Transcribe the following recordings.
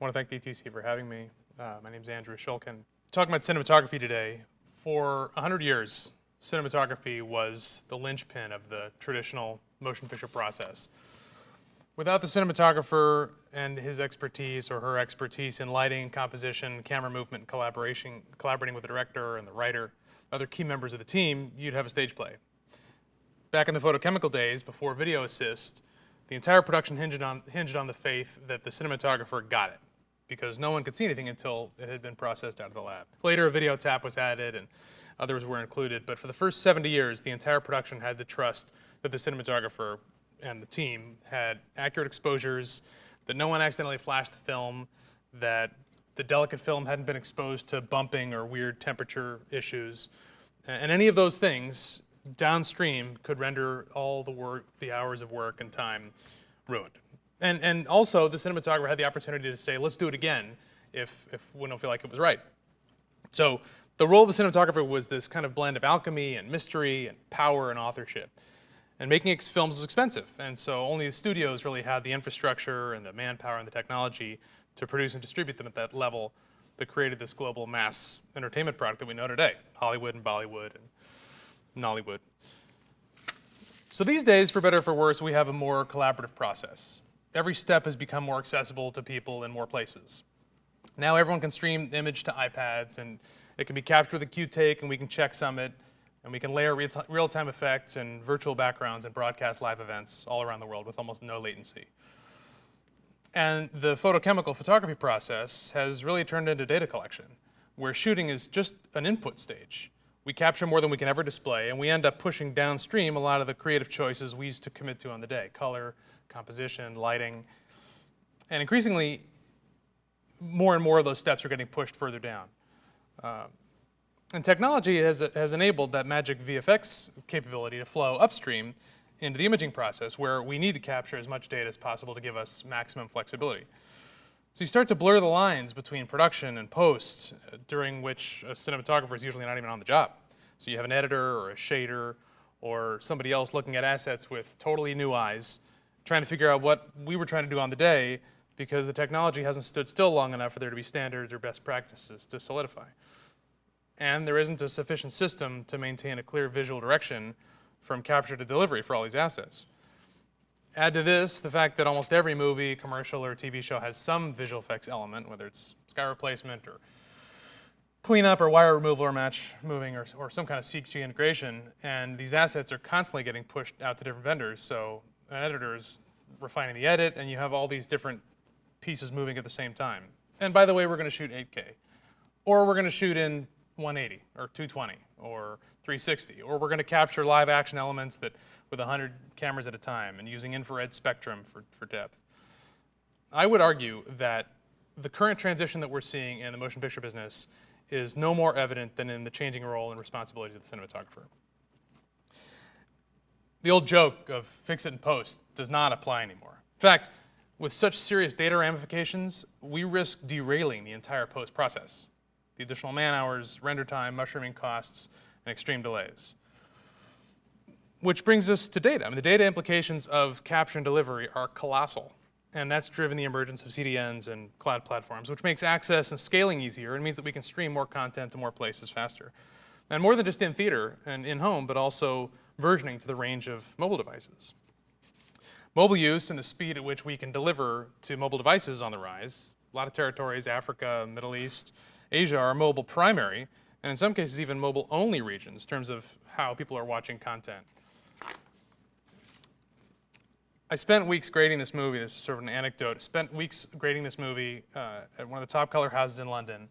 I want to thank DTC for having me. My name is Andrew Shulkind. Talking about cinematography today, for 100 years, cinematography was the linchpin of the traditional motion picture process. Without the cinematographer and his expertise or her expertise in lighting, composition, camera movement, and collaborating with the director and the writer, other key members of the team, you'd have a stage play. Back in the photochemical days, before video assist, the entire production hinged on the faith that the cinematographer got it, because no one could see anything until it had been processed out of the lab. Later, a video tap was added and others were included, but for the first 70 years, the entire production had to trust that the cinematographer and the team had accurate exposures, that no one accidentally flashed the film, that the delicate film hadn't been exposed to bumping or weird temperature issues, and any of those things downstream could render all the work, the hours of work and time ruined. And also, the cinematographer had the opportunity to say, let's do it again if we don't feel like it was right. So the role of the cinematographer was this kind of blend of alchemy and mystery and power and authorship. And making films was expensive, and so only the studios really had the infrastructure and the manpower and the technology to produce and distribute them at that level that created this global mass entertainment product that we know today, Hollywood and Bollywood and Nollywood. So these days, for better or for worse, we have a more collaborative process. Every step has become more accessible to people in more places. Now everyone can stream the image to iPads, and it can be captured with a Q-take, and we can checksum it, and we can layer real-time effects and virtual backgrounds and broadcast live events all around the world with almost no latency. And the photochemical photography process has really turned into data collection, where shooting is just an input stage. We capture more than we can ever display, and we end up pushing downstream a lot of the creative choices we used to commit to on the day: color, composition, lighting. And increasingly, more and more of those steps are getting pushed further down. And technology has enabled that magic VFX capability to flow upstream into the imaging process, where we need to capture as much data as possible to give us maximum flexibility. So you start to blur the lines between production and post, during which a cinematographer is usually not even on the job. So you have an editor or a shader or somebody else looking at assets with totally new eyes, trying to figure out what we were trying to do on the day, because the technology hasn't stood still long enough for there to be standards or best practices to solidify. And there isn't a sufficient system to maintain a clear visual direction from capture to delivery for all these assets. Add to this the fact that almost every movie, commercial, or TV show has some visual effects element, whether it's sky replacement or cleanup or wire removal or match moving or some kind of CG integration, and these assets are constantly getting pushed out to different vendors, so an editor is refining the edit, and you have all these different pieces moving at the same time. And by the way, we're going to shoot 8K, or we're going to shoot in 180 or 220 or 360, or we're going to capture live action elements that with 100 cameras at a time and using infrared spectrum for depth. I would argue that the current transition that we're seeing in the motion picture business is no more evident than in the changing role and responsibilities of the cinematographer. The old joke of fix it in post does not apply anymore. In fact, with such serious data ramifications, we risk derailing the entire post process. The additional man hours, render time, mushrooming costs, and extreme delays. Which brings us to data. I mean, the data implications of capture and delivery are colossal, and that's driven the emergence of CDNs and cloud platforms, which makes access and scaling easier and means that we can stream more content to more places faster. And more than just in theater and in-home, but also versioning to the range of mobile devices. Mobile use and the speed at which we can deliver to mobile devices on the rise. A lot of territories, Africa, Middle East, Asia, are mobile primary, and in some cases even mobile-only regions in terms of how people are watching content. I spent weeks grading this movie. This is sort of an anecdote. I spent weeks grading this movie at one of the top color houses in London,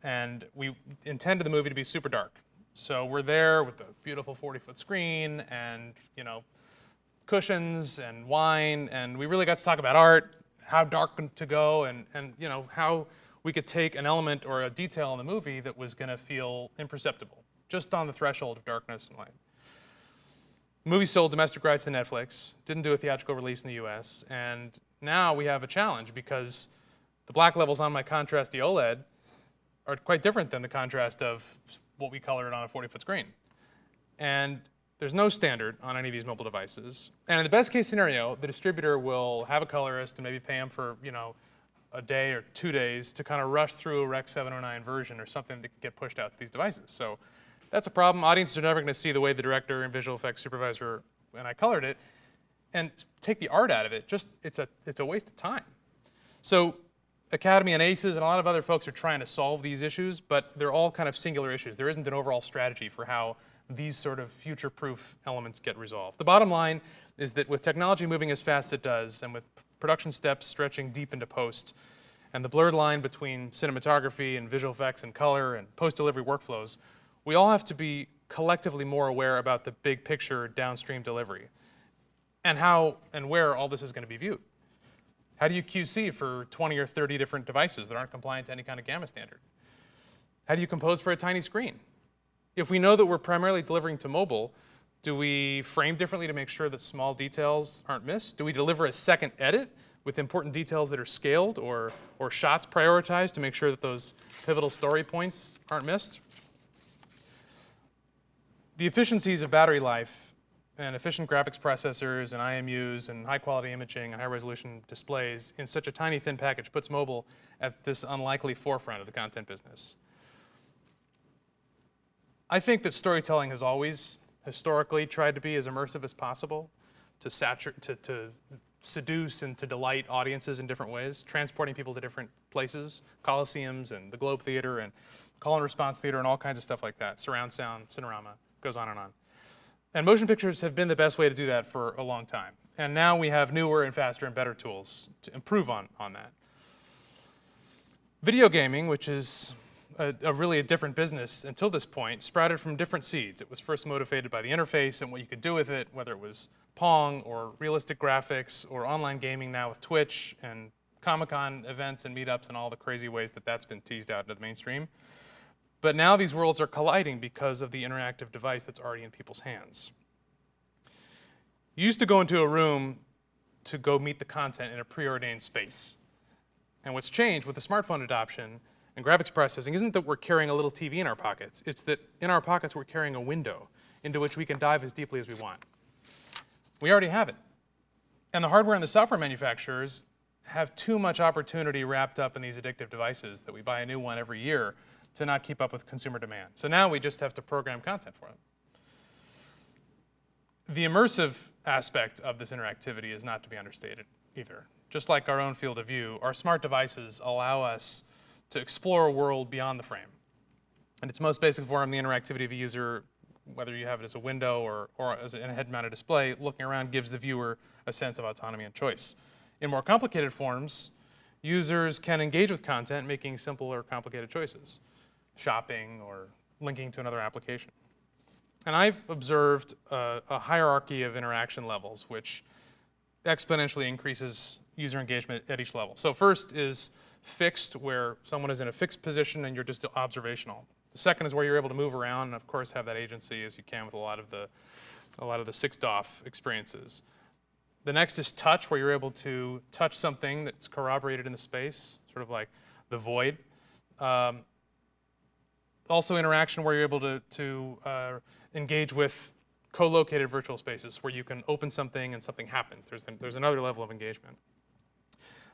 and we intended the movie to be super dark. So we're there with a beautiful 40-foot screen and, you know, cushions and wine, and we really got to talk about art, how dark to go, and you know, how we could take an element or a detail in the movie that was going to feel imperceptible, just on the threshold of darkness and light. The movie sold domestic rights to Netflix, didn't do a theatrical release in the US, and now we have a challenge because the black levels on my contrasty OLED are quite different than the contrast of what we colored on a 40-foot screen. And there's no standard on any of these mobile devices. And in the best case scenario, the distributor will have a colorist and maybe pay him for, you know, a day or 2 days to kind of rush through a Rec 709 version or something that can get pushed out to these devices. So that's a problem. Audiences are never going to see the way the director and visual effects supervisor and I colored it and take the art out of it. Just it's a waste of time. So Academy and ACES and a lot of other folks are trying to solve these issues, but they're all kind of singular issues. There isn't an overall strategy for how these sort of future-proof elements get resolved. The bottom line is that with technology moving as fast as it does, and with production steps stretching deep into post, and the blurred line between cinematography and visual effects and color and post-delivery workflows, we all have to be collectively more aware about the big picture downstream delivery and how and where all this is going to be viewed. How do you QC for 20 or 30 different devices that aren't compliant to any kind of gamma standard? How do you compose for a tiny screen? If we know that we're primarily delivering to mobile, do we frame differently to make sure that small details aren't missed? Do we deliver a second edit with important details that are scaled or shots prioritized to make sure that those pivotal story points aren't missed? The efficiencies of battery life and efficient graphics processors and IMUs and high-quality imaging and high-resolution displays in such a tiny, thin package puts mobile at this unlikely forefront of the content business. I think that storytelling has always, historically, tried to be as immersive as possible, to seduce and to delight audiences in different ways, transporting people to different places, Coliseums and the Globe Theater and call and response theater and all kinds of stuff like that, surround sound, Cinerama, goes on and on. And motion pictures have been the best way to do that for a long time. And now we have newer and faster and better tools to improve on that. Video gaming, which is really a different business until this point, sprouted from different seeds. It was first motivated by the interface and what you could do with it, whether it was Pong or realistic graphics or online gaming now with Twitch and Comic-Con events and meetups and all the crazy ways that that's been teased out into the mainstream. But now these worlds are colliding because of the interactive device that's already in people's hands. You used to go into a room to go meet the content in a preordained space. And what's changed with the smartphone adoption and graphics processing isn't that we're carrying a little TV in our pockets. It's that in our pockets we're carrying a window into which we can dive as deeply as we want. We already have it. And the hardware and the software manufacturers have too much opportunity wrapped up in these addictive devices that we buy a new one every year to not keep up with consumer demand. So now we just have to program content for them. The immersive aspect of this interactivity is not to be understated either. Just like our own field of view, our smart devices allow us to explore a world beyond the frame. In its most basic form, the interactivity of a user, whether you have it as a window or as a head-mounted display, looking around gives the viewer a sense of autonomy and choice. In more complicated forms, users can engage with content making simple or complicated choices, shopping or linking to another application. And I've observed a hierarchy of interaction levels which exponentially increases user engagement at each level. So first is fixed, where someone is in a fixed position and you're just observational. The second is where you're able to move around and of course have that agency as you can with a lot of the 6 DOF experiences. The next is touch, where you're able to touch something that's corroborated in the space, sort of like the void. Also interaction, where you're able to engage with co-located virtual spaces, where you can open something and something happens. There's another level of engagement.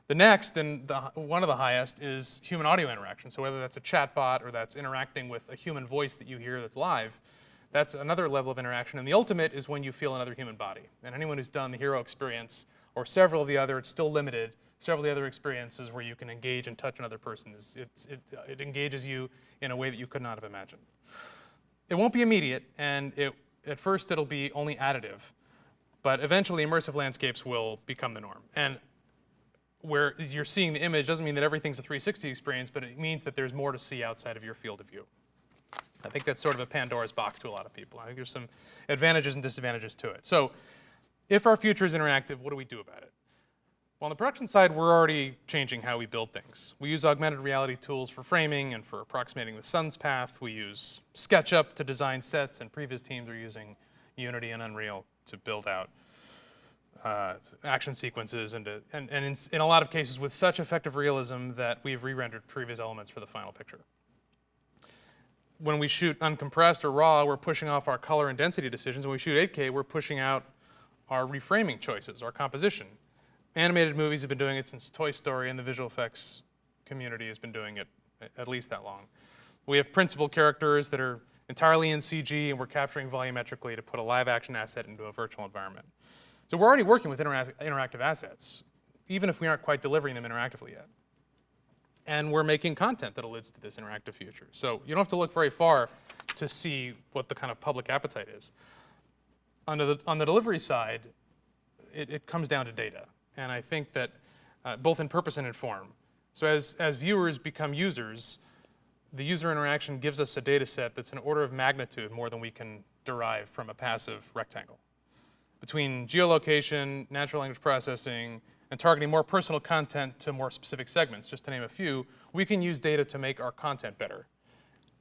The next, and one of the highest, is human audio interaction. So whether that's a chatbot or that's interacting with a human voice that you hear that's live, that's another level of interaction. And the ultimate is when you feel another human body. And anyone who's done the hero experience or several of the other, it's still limited, several of the other experiences where you can engage and touch another person, it engages you in a way that you could not have imagined. It won't be immediate, and at first it'll be only additive, but eventually immersive landscapes will become the norm. And where you're seeing the image doesn't mean that everything's a 360 experience, but it means that there's more to see outside of your field of view. I think that's sort of a Pandora's box to a lot of people. I think there's some advantages and disadvantages to it. So if our future is interactive, what do we do about it? Well, on the production side, we're already changing how we build things. We use augmented reality tools for framing and for approximating the sun's path. We use SketchUp to design sets, and previous teams are using Unity and Unreal to build out action sequences and in a lot of cases with such effective realism that we've re-rendered previous elements for the final picture. When we shoot uncompressed or raw, we're pushing off our color and density decisions. When we shoot 8K, we're pushing out our reframing choices, our composition. Animated movies have been doing it since Toy Story, and the visual effects community has been doing it at least that long. We have principal characters that are entirely in CG, and we're capturing volumetrically to put a live action asset into a virtual environment. So we're already working with interactive assets, even if we aren't quite delivering them interactively yet. And we're making content that alludes to this interactive future. So you don't have to look very far to see what the kind of public appetite is. On the delivery side, it comes down to data. And I think that both in purpose and in form. So as viewers become users, the user interaction gives us a data set that's an order of magnitude more than we can derive from a passive rectangle. Between geolocation, natural language processing, and targeting more personal content to more specific segments, just to name a few, we can use data to make our content better.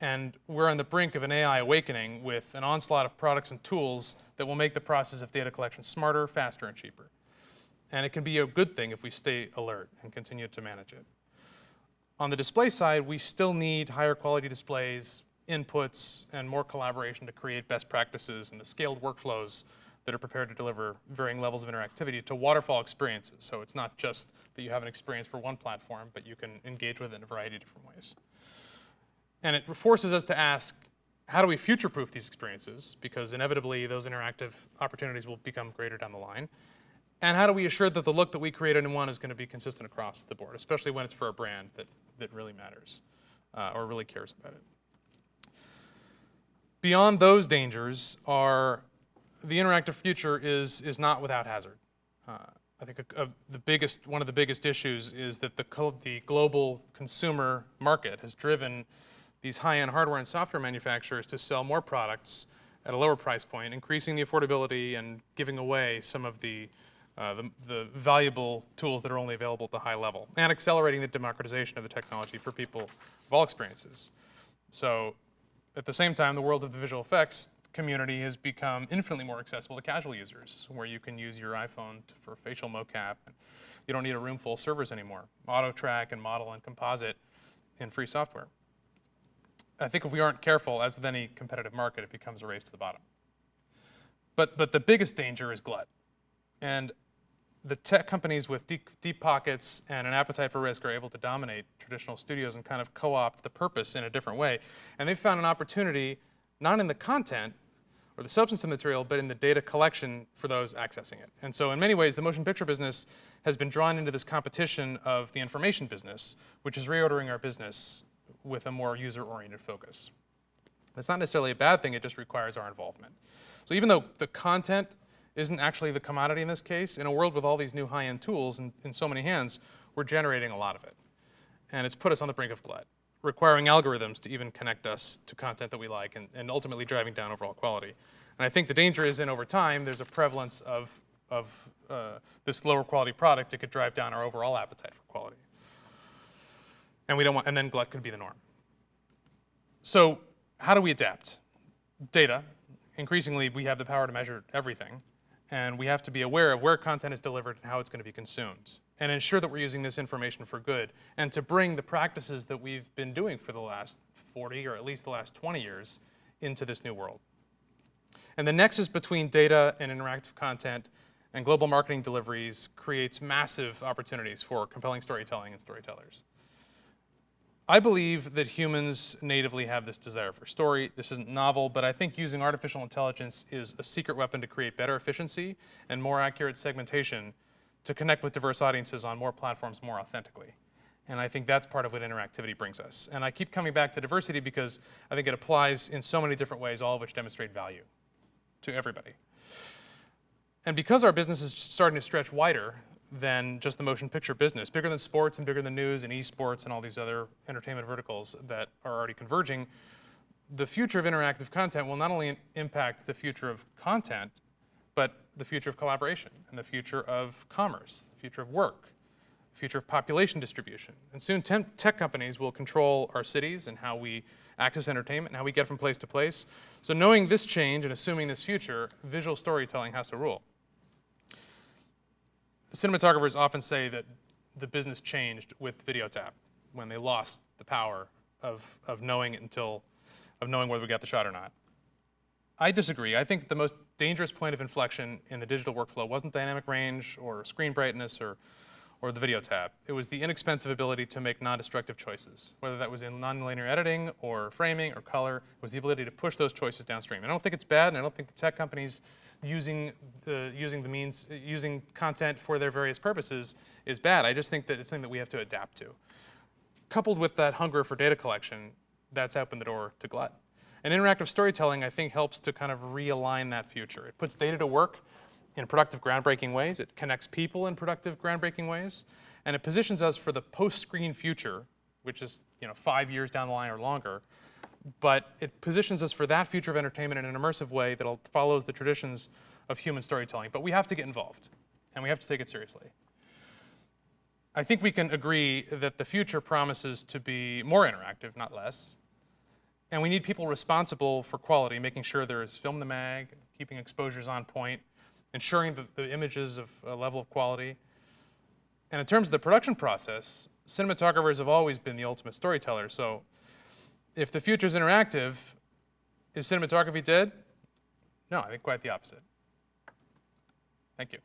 And we're on the brink of an AI awakening with an onslaught of products and tools that will make the process of data collection smarter, faster, and cheaper. And it can be a good thing if we stay alert and continue to manage it. On the display side, we still need higher quality displays, inputs, and more collaboration to create best practices and the scaled workflows that are prepared to deliver varying levels of interactivity to waterfall experiences. So it's not just that you have an experience for one platform, but you can engage with it in a variety of different ways. And it forces us to ask, how do we future-proof these experiences? Because inevitably, those interactive opportunities will become greater down the line. And how do we assure that the look that we create in one is going to be consistent across the board, especially when it's for a brand that really matters or really cares about it? Beyond those dangers are the interactive future is not without hazard. I think one of the biggest issues is that the global consumer market has driven these high-end hardware and software manufacturers to sell more products at a lower price point, increasing the affordability and giving away some of the valuable tools that are only available at the high level, and accelerating the democratization of the technology for people of all experiences. So at the same time, the world of the visual effects community has become infinitely more accessible to casual users, where you can use your iPhone for facial mocap. You don't need a room full of servers anymore. Auto track and model and composite in free software. I think if we aren't careful, as with any competitive market, it becomes a race to the bottom. But the biggest danger is glut. And the tech companies with deep pockets and an appetite for risk are able to dominate traditional studios and kind of co-opt the purpose in a different way. And they've found an opportunity, not in the content or the substance of the material, but in the data collection for those accessing it. And so in many ways, the motion picture business has been drawn into this competition of the information business, which is reordering our business with a more user-oriented focus. That's not necessarily a bad thing, it just requires our involvement. So even though the content isn't actually the commodity in this case, in a world with all these new high-end tools in so many hands, we're generating a lot of it. And it's put us on the brink of glut, requiring algorithms to even connect us to content that we like and ultimately driving down overall quality. And I think the danger is in over time, there's a prevalence of this lower quality product. It could drive down our overall appetite for quality. And we don't want, and then glut could be the norm. So how do we adapt? Data. Increasingly, we have the power to measure everything. And we have to be aware of where content is delivered and how it's going to be consumed, and ensure that we're using this information for good, and to bring the practices that we've been doing for the last 40 or at least the last 20 years into this new world. And the nexus between data and interactive content and global marketing deliveries creates massive opportunities for compelling storytelling and storytellers. I believe that humans natively have this desire for story. This isn't novel, but I think using artificial intelligence is a secret weapon to create better efficiency and more accurate segmentation to connect with diverse audiences on more platforms more authentically. And I think that's part of what interactivity brings us. And I keep coming back to diversity because I think it applies in so many different ways, all of which demonstrate value to everybody. And because our business is starting to stretch wider than just the motion picture business, bigger than sports and bigger than news and esports and all these other entertainment verticals that are already converging, the future of interactive content will not only impact the future of content, but the future of collaboration and the future of commerce, the future of work, the future of population distribution. And soon tech companies will control our cities and how we access entertainment and how we get from place to place. So knowing this change and assuming this future, visual storytelling has to rule. Cinematographers often say that the business changed with video tap when they lost the power of knowing it of knowing whether we got the shot or not. I disagree. I think the most dangerous point of inflection in the digital workflow wasn't dynamic range or screen brightness or the video tab. It was the inexpensive ability to make non-destructive choices, whether that was in nonlinear editing or framing or color. It was the ability to push those choices downstream. And I don't think it's bad, and I don't think the tech companies using content for their various purposes is bad. I just think that it's something that we have to adapt to. Coupled with that hunger for data collection, that's opened the door to glut. And interactive storytelling, I think, helps to kind of realign that future. It puts data to work in productive, groundbreaking ways. It connects people in productive, groundbreaking ways. And it positions us for the post-screen future, which is 5 years down the line or longer. But it positions us for that future of entertainment in an immersive way that follows the traditions of human storytelling. But we have to get involved, and we have to take it seriously. I think we can agree that the future promises to be more interactive, not less. And we need people responsible for quality, making sure there is film in the mag, keeping exposures on point, ensuring that the images of a level of quality. And in terms of the production process, cinematographers have always been the ultimate storyteller. So if the future is interactive, is cinematography dead? No, I think quite the opposite. Thank you.